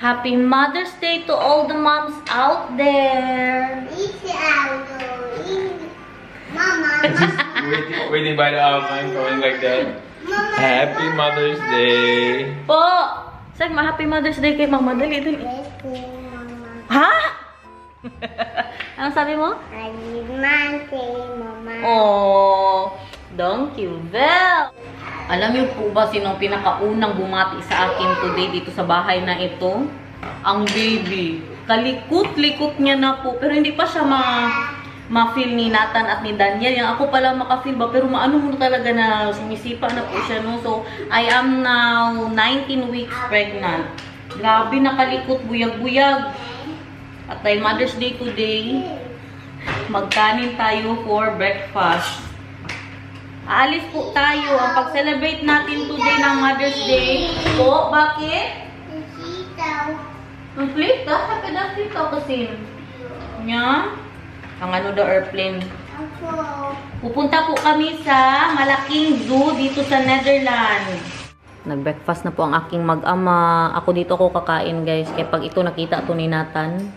Happy Mother's Day to all the moms out there. Mama. Waiting by the oven, going like that. Happy Mother's Day. Po! Sag ma, Happy Mother's Day kay Mama. Dali, dali. Ha? Anong sabi mo? Happy Mother's Day, Mama. Oh, thank you, Vel. Alam niyo po ba sinong pinakaunang bumati sa akin today dito sa bahay na ito? Ang baby. Kalikot-likot niya na po. Pero hindi pa siya ma-feel ni Nathan at ni Daniel. Yung ako pala maka-feel ba? Pero maano mo talaga na sumisipa na po siya. No? So, I am now 19 weeks pregnant. Grabe, nakalikot, buyag-buyag. At dahil Mother's Day today, magkanin tayo for breakfast. Aalis po tayo. Ang pag-celebrate natin today ng Mother's Day. Po, bakit? Ang flip ka? Sabi na flip ka kasi. Nya? Ang ano daw airplane. Pupunta po kami sa malaking zoo dito sa Netherlands. Nag-breakfast na po ang aking mag-ama. Ako dito ako kakain, guys. Kaya pag ito nakita ito ni Nathan,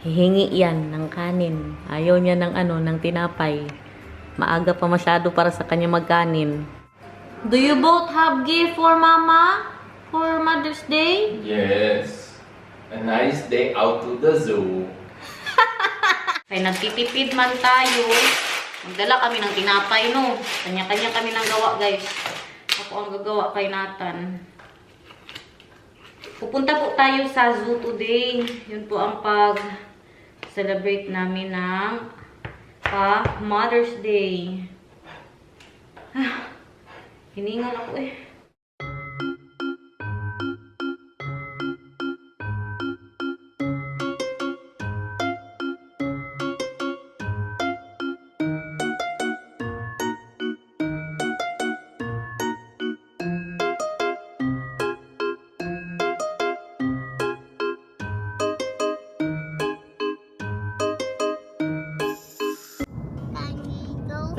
hihingi yan ng kanin. Ayaw niya ng ano, ng tinapay. Maaga pa masyado para sa kanya magkanin. Do you both have gift for Mama? For Mother's Day? Yes. A nice day out to the zoo. Kaya nagtitipid man tayo. Magdala kami ng tinapay, no? Kanya-kanya kami ng gawa, guys. Ako ang gagawa kay Nathan. Pupunta po tayo sa zoo today. Yun po ang pag-celebrate namin ng Mother's Day. Hiningal ako eh.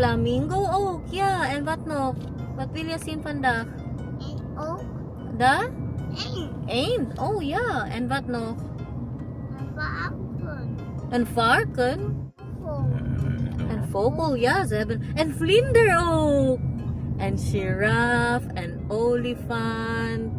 Flamingo? Oh, yeah. And what no? What will you see vandaag? Da? Eend. Oh, yeah. And what no? Een varken? En vogel, ja. Ze hebben... En vlinder ook. En giraffe. En olifant.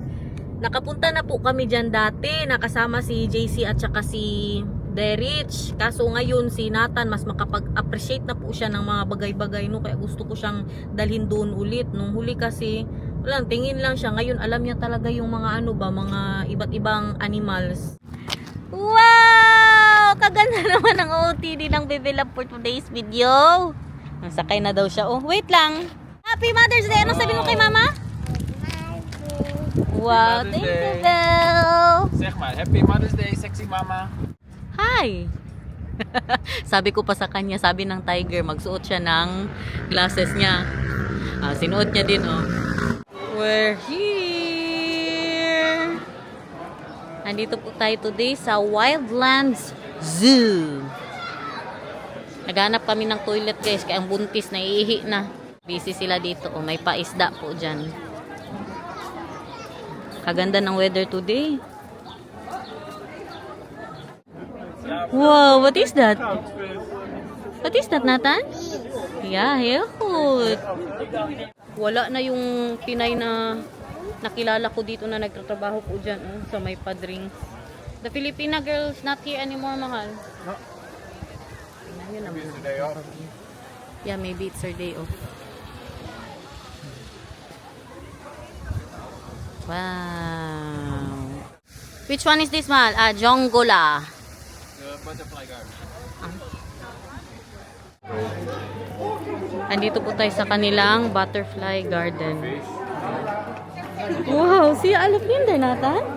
Nakapunta na po kami dyan dati. Nakasama si JC at saka si Derich. Kaso ngayon si Nathan mas makapag-appreciate na po siya ng mga bagay-bagay, no? Kaya gusto ko siyang dalhin doon ulit. Nung huli kasi, walang tingin lang siya. Ngayon alam niya talaga yung mga ano ba, mga iba't ibang animals. Wow! Kaganda naman ang OOTD ng Baby Love for today's video. Nasakay na daw siya. Oh, wait lang. Happy Mother's Day! Ano sabi mo kay Mama? Wow, thank you, Belle. Zeg maar, Happy Mother's Day, sexy mama. Hi! Sabi ko pa sa kanya, sabi ng tiger, magsuot siya ng glasses niya. Sinuot niya din, oh. We're here! Nandito po tayo today sa Wildlands Zoo. Naghanap kami ng toilet, guys, kaya ang buntis na iihi na. Busy sila dito, oh. May paisda po dyan. Kaganda ng weather today. Wow, what is that? What is that, Nathan? Yeah, hehut. Wala na yung Pinay na nakilala ko dito na nagtatrabaho po dyan, sa may padring. The Filipina girls not here anymore, mahal. No. Yun naman. It's day off. Yeah, maybe it's her day off. Wow. Which one is this, mahal? Jongola. The butterfly garden. Andito po tayo sa kanilang butterfly garden. Wow, see alap linder Nathan?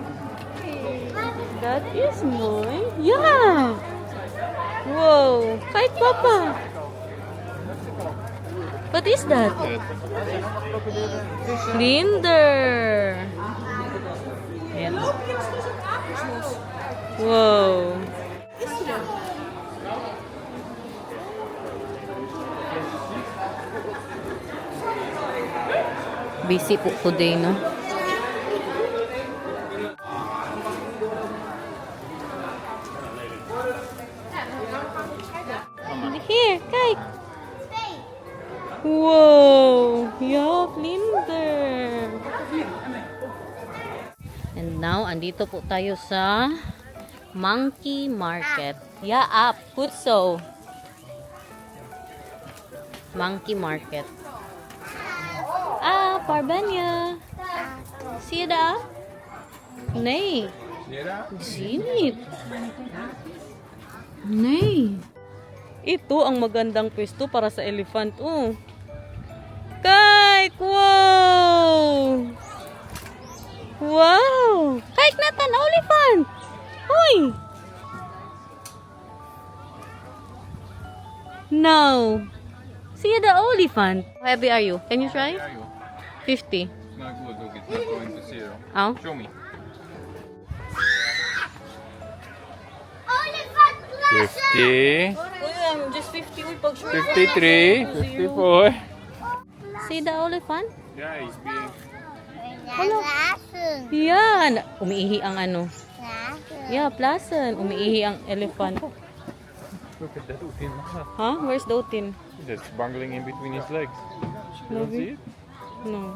That is mooi. Yeah. Wow, kijk papa. What is that? Vlinder. Ayan. Wow. Busy po today, no? Nandito po tayo sa Monkey Market. Yeah, up. Put so. Monkey Market. Ah, Parbanya. See that? Nay. Zinit. Nay. Ito ang magandang pwesto para sa elephant. Oh. Kite! Wow! Wow! Kite Nathan, elephant! Hoy! Now, see the elephant. How heavy are you? Can you try? 50. Not good, look, it's not going to zero. Oh? Show me. Oliphant lesson! 50, Just 50. Uy, pag 53, 54. See the elephant? Yeah, he's being... Lesson. Yan. Umiihi ang ano. Lesson. Yeah, pleasant. Umiihi ang elephant. Look at that utin. Huh? Where's the utin? Just bungling in between his legs. You don't see it? No.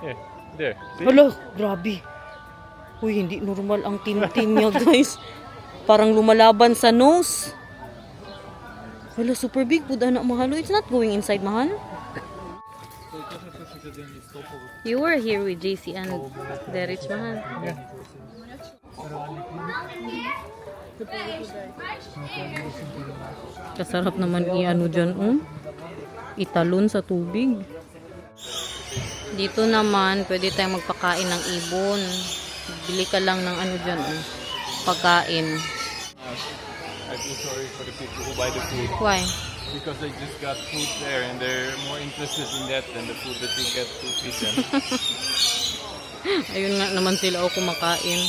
Yeah, there. See? Hala, grabe. Uy, hindi normal ang tintin niya, guys. Parang lumalaban sa nose. Hala, super big po anak mahal. It's not going inside, mahal. You were here with JC and Derich, mahal. Yeah. Kasarap naman i-ano dyan, italon sa tubig. Dito naman, pwede tayong magpakain ng ibon. Bili ka lang ng ano dyan, pagkain. I feel sorry for the people who buy the food Why? because they just got food there and they're more interested in that than the food that you get to feed them. Ayun nga naman sila kumakain.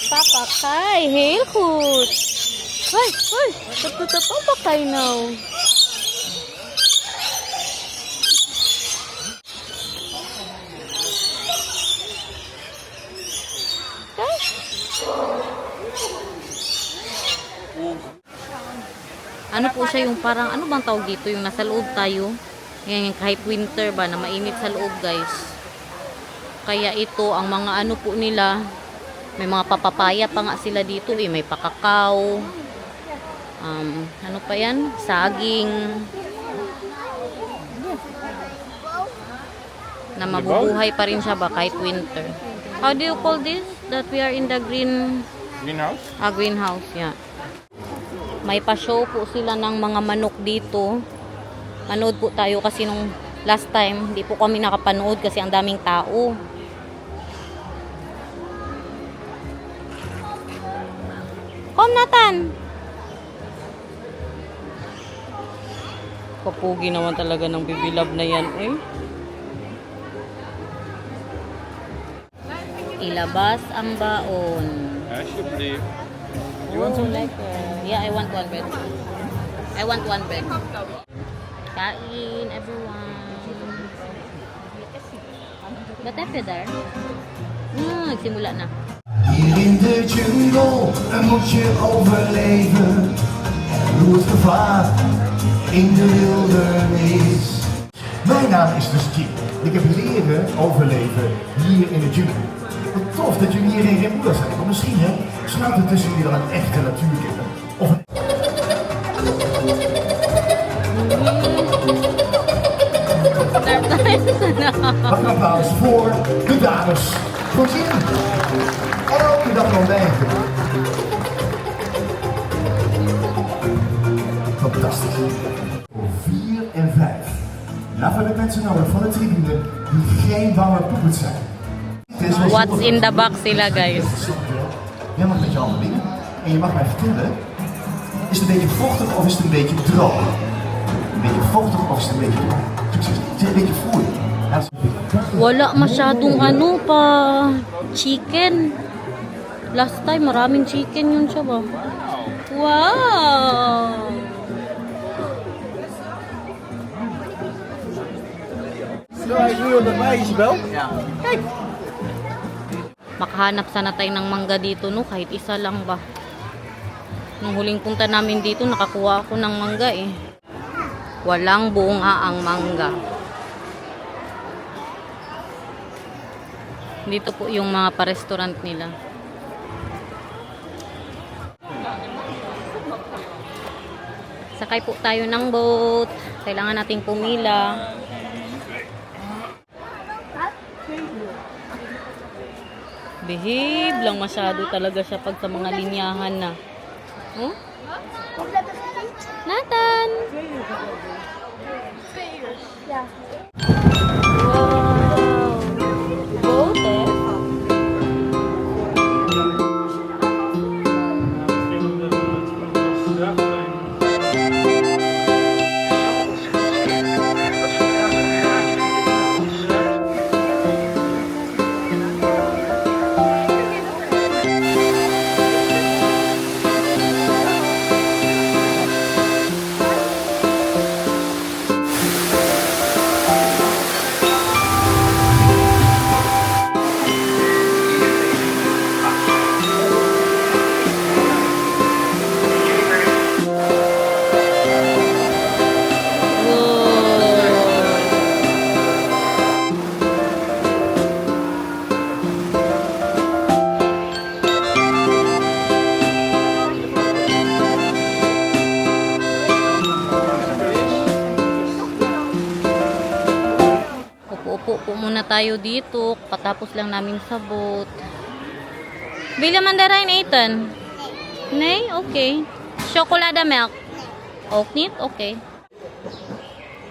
Papa Kai, hail food. Hoy, hoy, tap Papa Kai now. Ano po siya yung parang, ano bang tawag dito? Yung nasa loob tayo. Yan, kahit winter ba, na mainit sa loob, guys. Kaya ito, ang mga ano po nila, may mga papapaya pa nga sila dito eh. May pakakaw. Ano pa yan? Saging. Na mabubuhay pa rin siya ba kahit winter. How do you call this? That we are in the Greenhouse? greenhouse, yeah. May pa-show po sila ng mga manok dito. Manood po tayo kasi nung last time, hindi po kami nakapanood kasi ang daming tao. Come, Nathan! Kapugi naman talaga ng bibilab na yan, eh. Ilabas ang baon. I should leave. You Oh, want some? like, yeah, I want one bread. I want one bread. Kain, everyone. Ba't tayo there? Nagsimula na. Hier in de jungle moet je overleven. En hoe het gevaar in de wildernis. Mijn naam is dus Chip. Ik heb leren overleven hier in de jungle. Wat tof dat jullie hier in Rimboeda zijn. Want misschien sluit er tussen jullie dan een echte natuurkenner. Of een... Een applaus voor de dames van Chip. Elke dag nog leven. Fantastisch. Voor 4 en 5. Laten we de mensen nodig van de tribune die geen bange poepert zijn. What's in the box sila, guys? Jij mag met je handen binnen en je mag mij vertellen, is het een beetje vochtig of is het een beetje droog? Een beetje vochtig of is het een beetje droog? Succes. Het is een beetje voer. Wala masyadong ano pa chicken. Last time maraming chicken yun siya ba? Wow! Zo, hij is nu al bij, Isabel. Ja. Kijk! Makahanap sana tayo ng mangga dito, no? Kahit isa lang ba. Nung huling punta namin dito, nakakuha ako ng mangga eh. Walang bunga ang mangga. Dito po yung mga pa-restaurant nila. Sakay po tayo ng boat. Kailangan nating pumila. Behave lang masyado talaga siya pag sa mga linyahan na. Oh? Nathan! Wow! Boat eh. Upo-upo po muna tayo dito. Patapos lang namin sa boat. Bila mandarin, Ethan? Nay? Okay. Chocolate milk? Oat nit? Okay.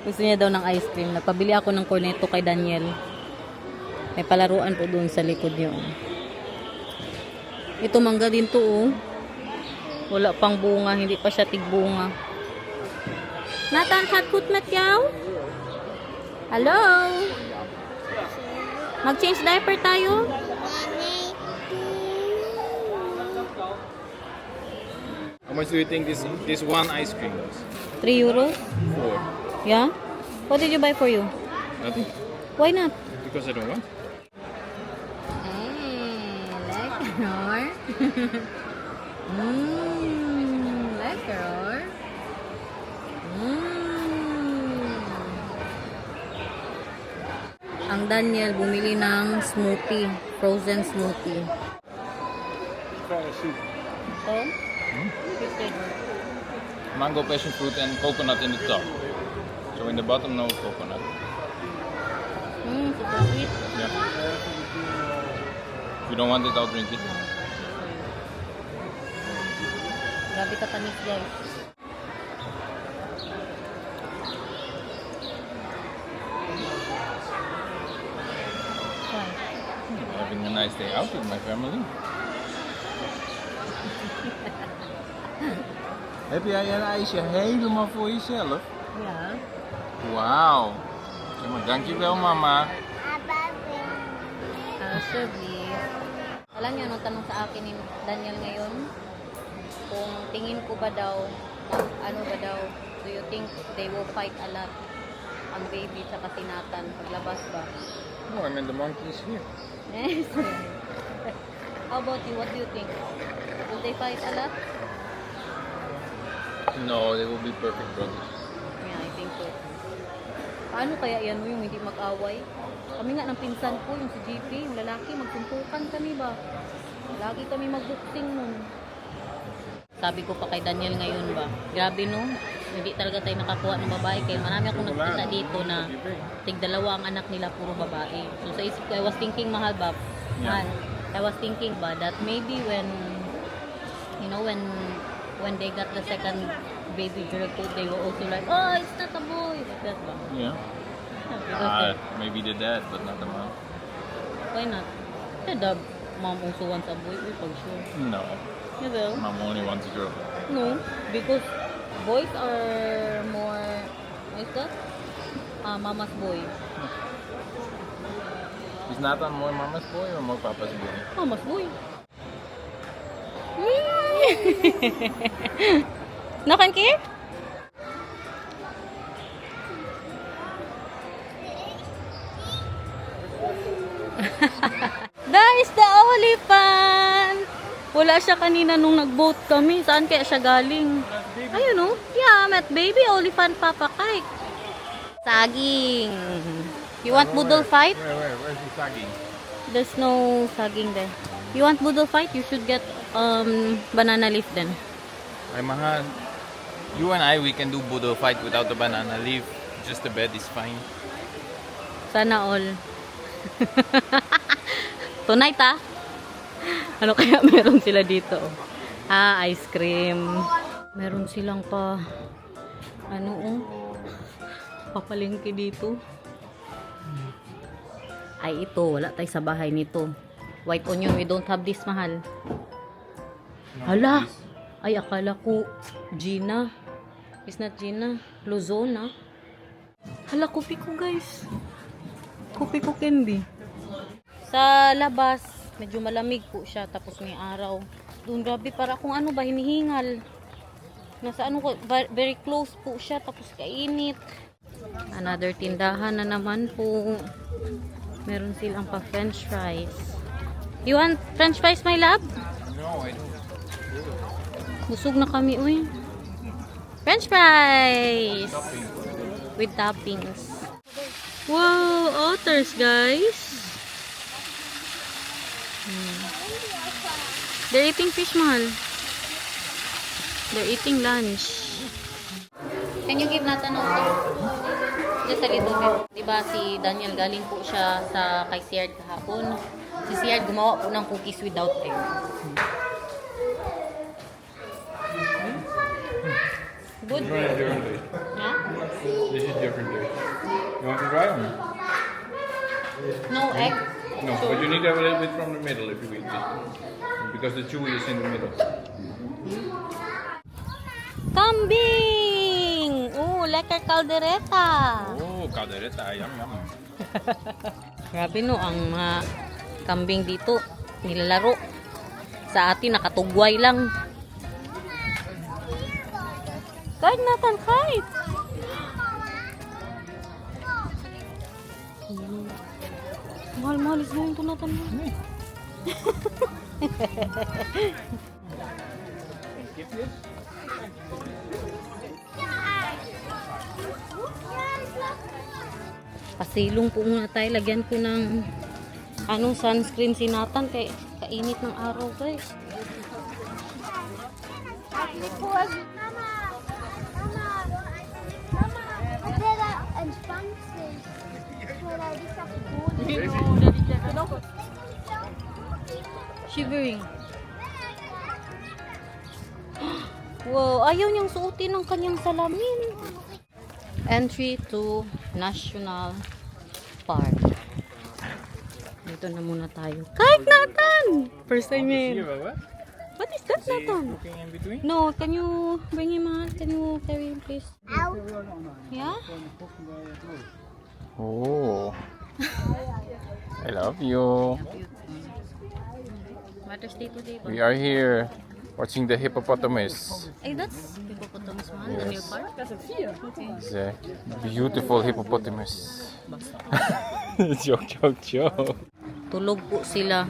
Gusto niya daw ng ice cream. Nagpabili ako ng cornetto kay Daniel. May palaruan po doon sa likod niyo. Ito mangga din to, oh. Wala pang bunga. Hindi pa siya tigbunga. Nathan, hot kutmet yaw? Hello? Mag-change diaper tayo? How much do you think this one ice cream was? 3 euros? 4. Yeah? What did you buy for you? Nothing. Why not? Because I don't want. Lekker hoor. Ang Daniel bumili ng smoothie, frozen smoothie. Oh? Mango, passion fruit, and coconut in the top. So in the bottom, no coconut. Super sweet. Yeah. If you don't want it, I'll drink it. Grabe ka tamis, guys. Having a nice day out with my family. Heb jij een ijsje helemaal voor jezelf? Yeah. Wauw. Zeg maar, dankjewel mama. Service. Alam niyo, anong tanong sa akin ni Daniel ngayon? Kung tingin ko ba daw, ano ba daw, do you think they will fight a lot? Ang baby sa kasinatan, paglabas ba? Oh, I mean the monkey is here. Yes. How about you? What do you think? Will they fight a lot? No, they will be perfect brothers. Yeah, I think so. Paano kaya yan mo yung hindi mag-away? Kami nga ng pinsan ko, yung si GP, yung lalaki, magsuntukan kami ba? Lagi kami mag-boxing nun. Sabi ko pa kay Daniel ngayon ba, grabe no, hindi talaga tayo nakakuha ng babae. Kaya marami akong nakita dito na tig-dalawa ang anak nila, puro babae. So sa isip ko, I was thinking, mahal ba? Yeah. I was thinking ba, that maybe when, you know, when they got the second baby girl code, they were also like, oh, it's not a boy. Like that ba? Yeah. Because Maybe the dad, but not the mom. why not? The mom also wants a boy, for sure. No, You will? mom only wants a girl. No, because boys are more, what is that? Mama's boy. Is Nathan more mama's boy or more papa's boy? Mama's boy. Nakan ki? That is the elephant! Wala siya kanina nung nag-boat kami. Saan kaya siya galing? Ayun oh. Yeah, met baby elephant papa kite. Saging. You want boodle fight? Where's the saging? There's no saging there. You want boodle fight? You should get banana leaf then. Ay, mahal. You and I, we can do boodle fight without the banana leaf. Just the bed is fine. Sana all. Tonight Ano kaya meron sila dito? Ice cream. Meron silang papalengke dito. Ay, ito. Wala tayo sa bahay nito. White onion. We don't have this, mahal. Hala! Ay, akala ko Gina. It's not Gina. Luzon, Hala, kopi ko, guys. Kopi ko candy. Sa labas, medyo malamig po siya. Tapos may araw. Doon, grabe, para kung ano ba, hinihingal. Nasa very close po siya. Tapos kainit. Another tindahan na naman po. Meron silang pa french fries. You want french fries, my love? No, I don't. Busog na kami, uy. French fries! With toppings. Wow, otters, guys. They're eating fish, mahal. They're eating lunch. Can you give Nathan otter? Just a little bit. Diba si Daniel galing po siya sa kay Siard kahapon. Si Siard gumawa po ng cookies without egg. Good. Try a different day. Huh? This is different day. You want to try them? No egg? No, but you need to have a little bit from the middle if you eat this. Because the chewy is in the middle. Kambing! Oh, lekker caldereta. Oh, caldereta. Yum, yum. Grabe no, ang mga kambing dito nilalaro. Sa atin, nakatugway lang. Kahit Nathan, kahit. Mahal-mahal, is going to Nathan. Pasilong po muna tayo. Lagyan ko ng sunscreen si Nathan kay kainit ng araw, guys. Shivering. Wow, ayaw niyang suotin ang kanyang salamin. Entry to National Park. Dito na muna tayo. Kahit Nathan! First time yun. What is that, Nathan? Looking in between? No, can you bring him out? Can you carry him, please? Yeah? Oh. I love you. Mother's Day today. We are here watching the hippopotamus. Ay, that's hippopotamus man. Yes. Daniel Park. Okay. It's a beautiful hippopotamus. Joke. Tulog po sila.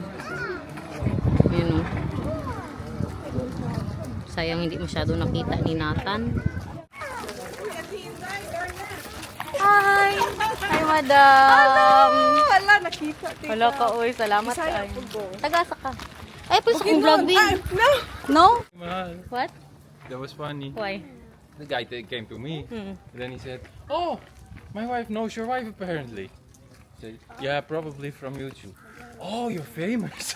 Yun o. Sayang hindi masyado nakita ni Nathan. Hi! Hi, madam! Wala, nakita. Wala ka, oy. Salamat Bisaya ka. po go. Tagasa ka. Ay, please kung vlog din. No! No? Mahal. What? That was funny. Why? The guy came to me. Hmm. And then he said, "Oh, my wife knows your wife apparently." I said, "Yeah, probably from YouTube." "Oh, you're famous."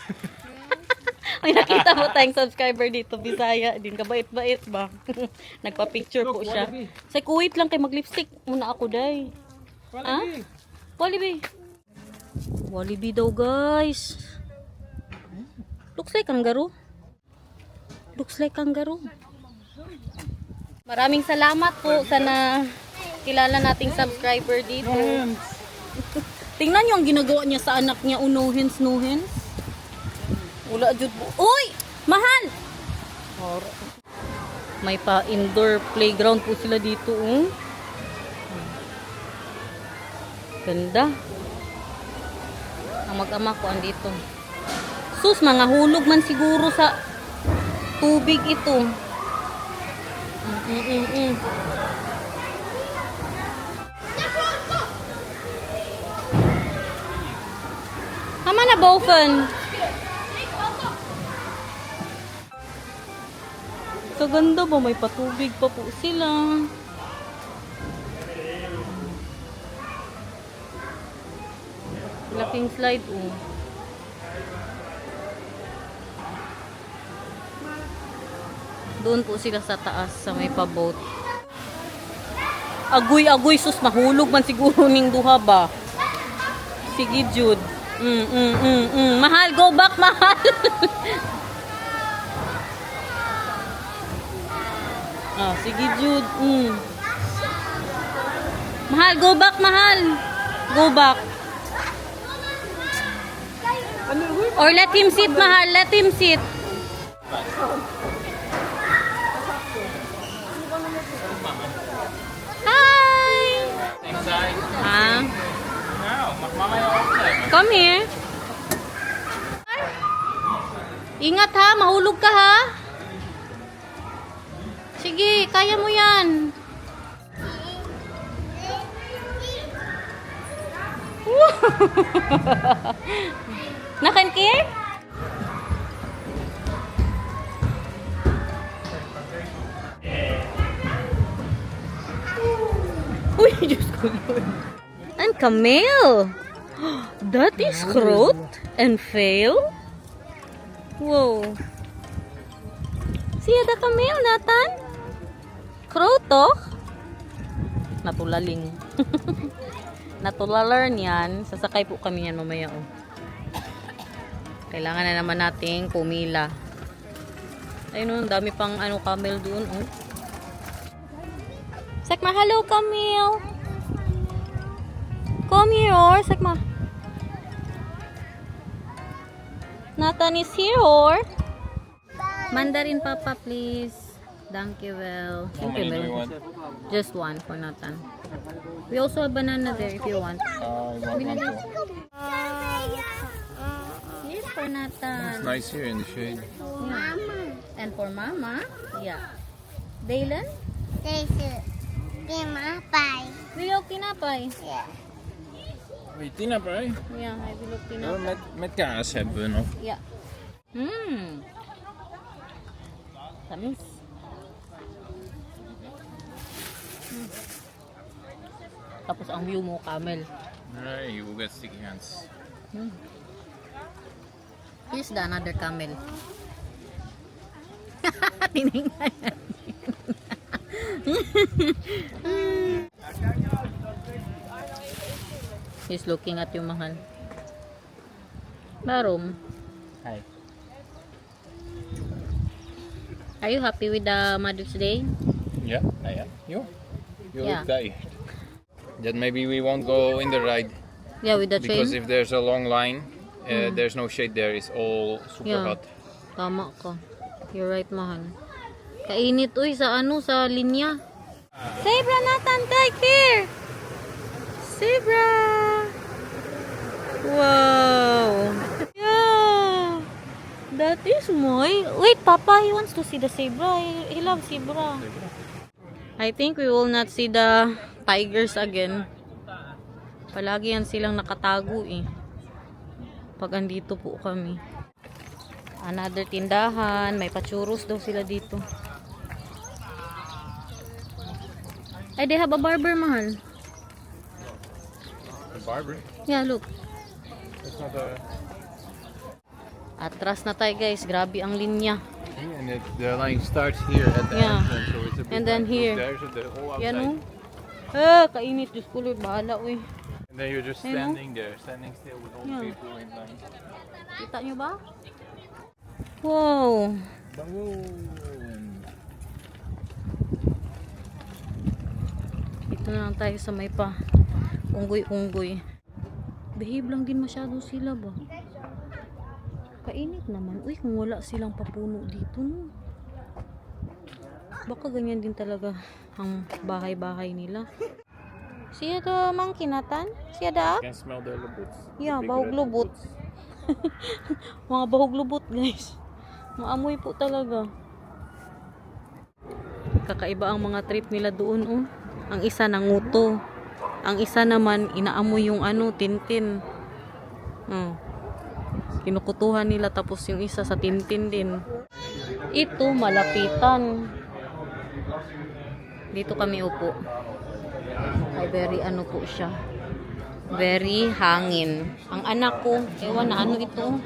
Ay, nakita mo tayong subscriber dito, Bisaya. Din kabait-bait ba? Nagpa-picture po siya. Sa Kuwait lang kay mag-lipstick. Muna ako, day. Wallaby. Wallaby. Wallaby daw, guys. Looks like kangaroo. Looks like kangaroo. Maraming salamat po sa kilala nating subscriber dito. Tingnan niyo ang ginagawa niya sa anak niya. No hands. Wala jud po. Uy! Mahal! May pa indoor playground po sila dito. Ganda. Ang mag-ama ko andito. Sus, mga hulog man siguro sa tubig ito. Hama na boven. Kaganda ba? May patubig pa po sila. Laking slide, oh. Doon po sila sa taas, sa may pa-boat. Agoy-agoy, sus, mahulog man siguro ning duha ba? Sige, Jude. Mahal, go back, mahal. Ah, sige, Jude. Mahal, go back, mahal. Go back. Or let him sit, mahal. Let him sit. Hi! Inside. Ah, No, mamaya outside. come here. Ingat ha, mahulog ka ha. Sige, kaya mo yan. Nakan care? Uy, Diyos ko Lord. And camel. That is Krot and Fail. Wow. Siya da camel, Nathan. Krot, oh. Natulaling. Natulalar niyan. Sasakay po kami yan mamaya, oh. Kailangan na naman nating pumila. Ayun, oh, dami pang ano, camel doon, oh. Sakma, hello, camel. Come here, or Sakma. Nathan is here, or Mandarin, Papa, please. Thank you, well. How many do you want? Just one for Nathan. We also have banana there if you want. I want one too. Yes, for Nathan. It's nice here in the shade. Yeah. And for Mama, yeah. Daylan? Bilog tinapay. Weet je nou bij? Yeah, I bilog Ja, tinapay. met kaas hebben we nog. Yeah. Tamis. Tapos ang view mo, camel. Nee, you will get sticky hands. Here's the another camel. Tinignan niya. He's looking at you, mahal. Barom, Hi. are you happy with the Mother's Day? Yeah, I am. You? You Yeah. look tired. Then maybe we won't go in the ride. Yeah, with the train? Because if there's a long line, there's no shade there. It's all super Yeah. hot. Tama ka. You're right, mahal. Kainit, uy, sa ano, sa linya. Zebra, Nathan, right here! Zebra! Wow! Yeah! That is my... Wait, Papa, he wants to see the zebra. He loves zebra. I think we will not see the tigers again. Palagi yan silang nakatago eh. Pag andito po kami. Another tindahan. May pachuros daw sila dito. Ay, they have a barber, mahal. A barber? Yeah, look. That's not a... Atras na tayo, guys. Grabe ang linya. And the line starts here at the Yeah. entrance, so it's a bit And then like here. there, so they're all outside. Yan, oh. Ah, kainit. Diyos ko, Lord. Bahala, uy. And then you're just Ayun, oh. standing there, standing still with all Yeah. the people in line. Kita nyo ba? Wow. Bangun! Dito na lang tayo sa may pa. Unggoy-unggoy. Behave lang din masyado sila ba? Kainit naman. Uy, kung wala silang papuno dito, no? Baka ganyan din talaga ang bahay-bahay nila. Siya da monkey, Nathan? Siya da? You can smell the lubot. Yeah, Big bahog red lubot. Mga bahog lubot, guys. Maamoy po talaga. Kakaiba ang mga trip nila doon, oh. Ang isa nanguto. Ang isa naman, inaamoy yung ano, tintin. Oh. Kinukutuhan nila tapos yung isa sa tintin din. Ito, malapitan. Dito kami upo. Ay, very ano po siya. Very hangin. Ang anak ko, ewan na ano ito.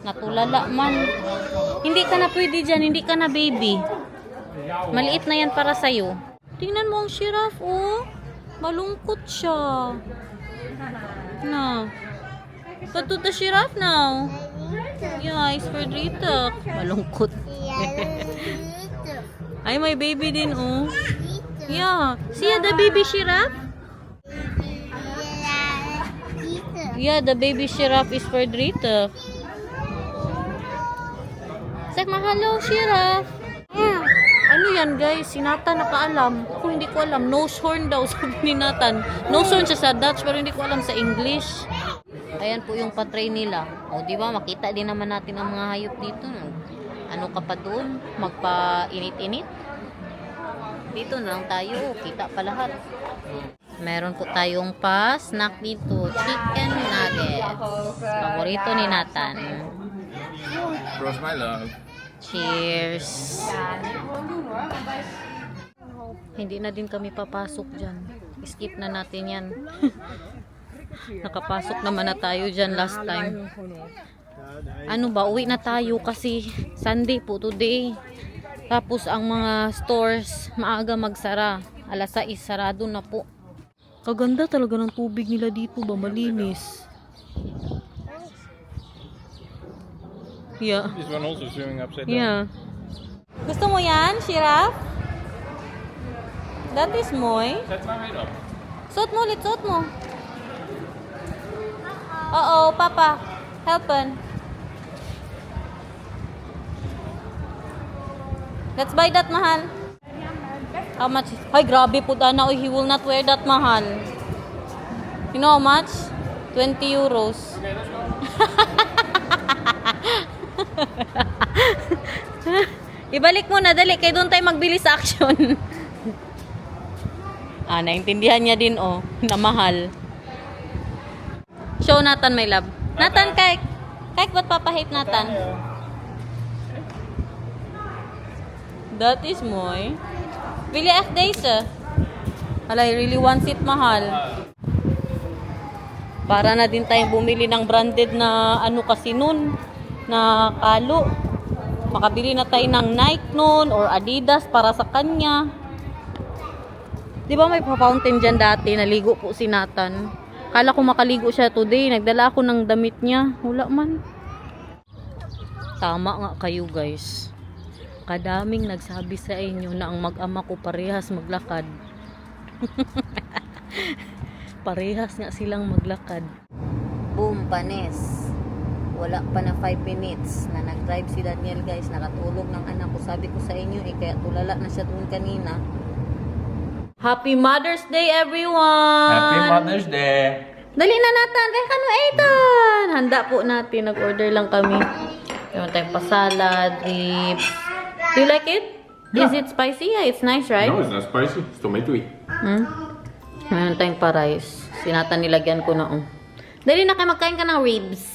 Natulala man. Hindi ka na pwede dyan, hindi ka na baby. Maliit na yan para sa'yo. Tingnan mo ang giraffe, oh. Malungkot siya. Na. But to the giraffe now. Yeah, it's for Rita. Malungkot. Ay, may baby din, oh. Yeah. See the baby giraffe? Yeah, the baby giraffe is for Rita. Say, mahalo, giraffe. Ano yan, guys? Si Nathan nakaalam. Ako hindi ko alam. Nose horn daw, sabi ni Nathan. Nose horn siya sa Dutch, pero hindi ko alam sa English. Ayan po yung patray nila. O, di ba? Makita din naman natin ang mga hayop dito. Ano ka pa doon? Magpa-init-init? Dito na lang tayo. Kita pa lahat. Meron po tayong pa-snack dito. Chicken nuggets. Paborito ni Nathan. Cross my love. Cheers! Hindi na din kami papasok dyan. Skip na natin yan. Nakapasok naman na tayo dyan last time. Ano ba? Uwi na tayo kasi Sunday po today. Tapos ang mga stores maaga magsara. Alas 6 sarado na po. Kaganda talaga ng tubig nila dito ba? Malinis. Yeah. This one also swimming upside down. Yeah. Gusto mo yan, giraffe? That is moy. Set my height up. Suot mo ulit, suot mo. Oo, papa. Helpen. Let's buy that, mahal. How much? Ay, grabe po, Dana. He will not wear that, mahal. You know how much? 20 euros. Ibalik mo na, dali. Kaya doon tayo magbili sa action. Naintindihan niya din, oh. Na mahal. Show Nathan, my love. Nathan, kijk. Kijk wat papa heeft, Nathan. Dat is mooi. Wil je echt deze? I really want it, mahal. Para na din tayong bumili ng branded na ano kasi nun. Na kalo. Makabili na tayo ng Nike noon or Adidas para sa kanya. Di ba may pa-fountain dyan dati? Naligo po si Nathan. Kala ko makaligo siya today. Nagdala ako ng damit niya. Wala man. Tama nga kayo, guys. Kadaming nagsabi sa inyo na ang mag-ama ko parehas maglakad. Parehas nga silang maglakad. Boom, panis. Wala pa na 5 minutes na nag-drive si Daniel, guys. Nakatulog ng anak ko. Sabi ko sa inyo kaya tulala na siya doon kanina. Happy Mother's Day, everyone! Happy Mother's Day! Dali na Nathan! Rekan mo, Ethan! Handa po natin. Nag-order lang kami. Meron tayong pasalad, ribs. Do you like it? Yeah. Is it spicy? Yeah, it's nice, right? No, it's not spicy. It's tomatoey. Meron tayong pa-rice. Si Nathan nilagyan ko na, oh. Dali na kayo, magkain ka ng ribs.